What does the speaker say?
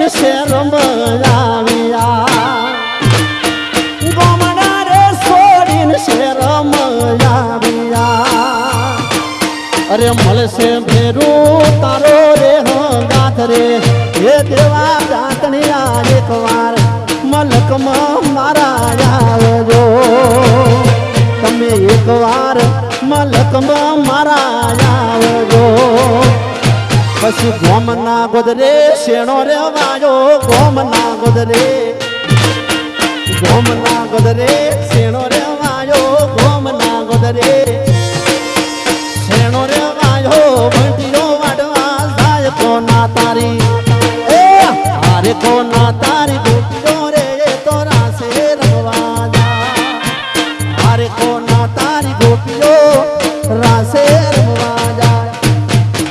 છોડીને શેરમાં આવ્યા ગોમડા રે છોડીને શેરમાં આવ્યા અરે મળશે ભેરું તારો રે હંગાથ રે હે દેવા જાતણિયા એકવાર મલકમાં મારા આવજો તમે એકવાર મલકમાં મારા આવજો પછી ગોમના ગોદરે શેણો રે વાજો ગોમના ગોદરે શેણો રે વાજો ગોમના ગોદરે